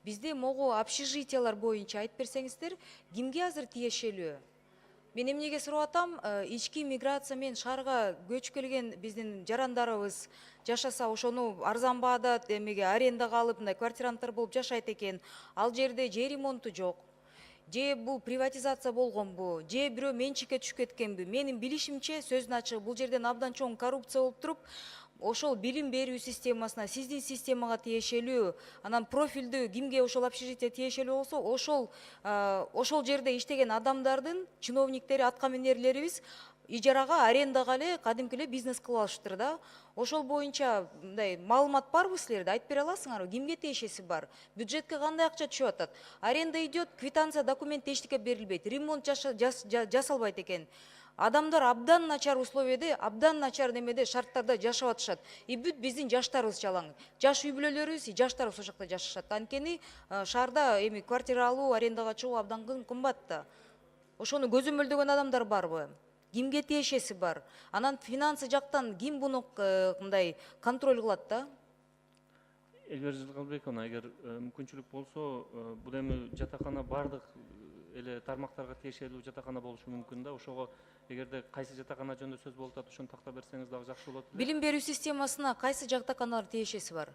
Бизде могу общежитиялар боюнча айтып берсеңиздер, кимге азыр тиешелүү? Мен эмнеге сурап атам, ички миграция менен шаарга көчүп келген биздин жарандарыбыз жашаса, ошону арзан баада эмеге арендага алып, мындай квартиранттар болуп жашайт экен. Ал жерде же ремонту жок, же бул приватизация болгонбу, же бирөө менчикке түшүп кеткенби? Менин билишимче, сөздүн ачыгы, бул жерден абдан чоң коррупция болуп туруп, ошол билим берүү системасына, сиздин системага тиешелүү, анан профилдүү кимге ошол общежитие тиешелүү болсо, ошол жерде иштеген адамдардын, чиновниктери, аткаминерлерибиз ижарага, арендага эле кадимки эле бизнес кылып алыштыр да. Ошол боюнча мындай маалымат барбы силерде? Айтып бере аласыңарбы? Кимге тиешеси бар? Бюджетке кандай акча түшүп атат? Аренда идет, квитанция, документ эчтеке берилбейт, ремонт жасалбайт экен. Адамдар абдан начар условияда, абдан начар немеде шарттарда жашап атышат. И бүт биздин жаштарыбыз жалаң. Жаш үй бүлөлөрүбүз, жаштарыбыз ошол жакта жашашат. Анткени шаарда эми квартира алуу, арендага чыгуу абдан кымбат да. Ошону көзөмөлдөгөн адамдар барбы? Кимге тиешеси бар? Анан финансы жактан ким буну мындай контроль кылат да? Элбер Жылгалбековна, эгер мүмкүнчүлүк болсо, бул эми жатакана бардык эле тармактарга тиешелүү жатакана болушу мүмкүн да. Ошого эгерде кайсы жатакана жөнүндө сөз болуп атат, ошону тактап берсеңиз дагы жакшы болот. Билим берүү системасына кайсы жатаканалар тиешеси бар?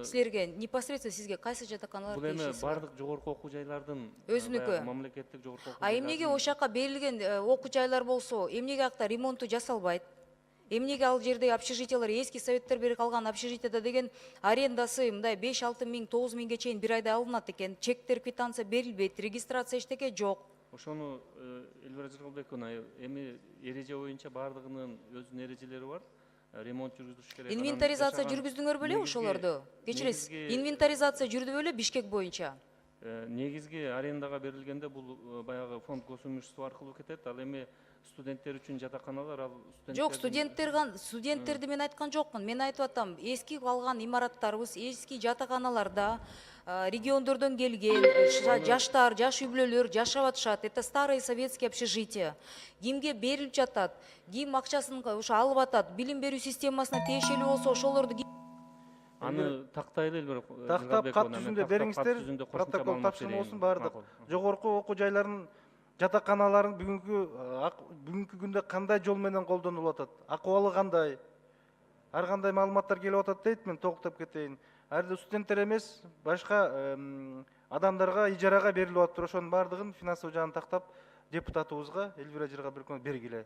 Силерге, непосредственно сизге кайсы жатаканалар бул эми тиешеси бар? бардык жогорку окуу жайлардын Өзүнүкү. мамлекеттик жогорку окуу А эмнеге ошол жака берилген окуу жайлар болсо, эмнеге акта ремонту жасалбайт? Эмнеге ал жерде общежитиялар, эски советтер бери калган общежитияда деген арендасы мындай 5-6 миң, 9 миңге чейин бир айда алынат экен. Чектер, квитанция берилбейт, регистрация эчтеке жок. Ошону Элбер Жылгалбековна, эми эреже боюнча бардыгынын өзүнүн эрежелери бар. Ремонт жүргүзүш керек. Инвентаризация жүргүздүңөр беле ошолорду? Кечиресиз, инвентаризация жүрдү беле Бишкек боюнча? Негизги арендага берилгенде бул баягы фонд госимущество аркылуу кетет. Ал эми студенттер үчүн жатаканалар, ал Жок, студенттерди мен айткан жокмун. Мен айтып атам, эски калган имараттарыбыз, эски жатаканаларда региондордон келген жаштар, жаш үй бүлөлөр жашап атышат. Это старые советские общежития. Кимге берилип жатат? Ким акчасын ошо алып атат? Билим берүү системасына тиешелүү болсо, ошолорду аны тактайлы Элбер Тактап кат жүзүндө бериңиздер, протокол тапшырма болсун бардык. Жогорку окуу жайларынын жатаканаларын бүгүнкү күндө кандай жол менен колдонулуп атат? Акыбалы кандай? Ар кандай маалыматтар келип атат дейт, мен токтоп кетейин. Ар студенттер эмес, башка адамдарга ижарага берилип атыптыр. Ошонун бардыгын финансовый жагын тактап депутатыбызга Эльвира Жылгалбековна бергиле.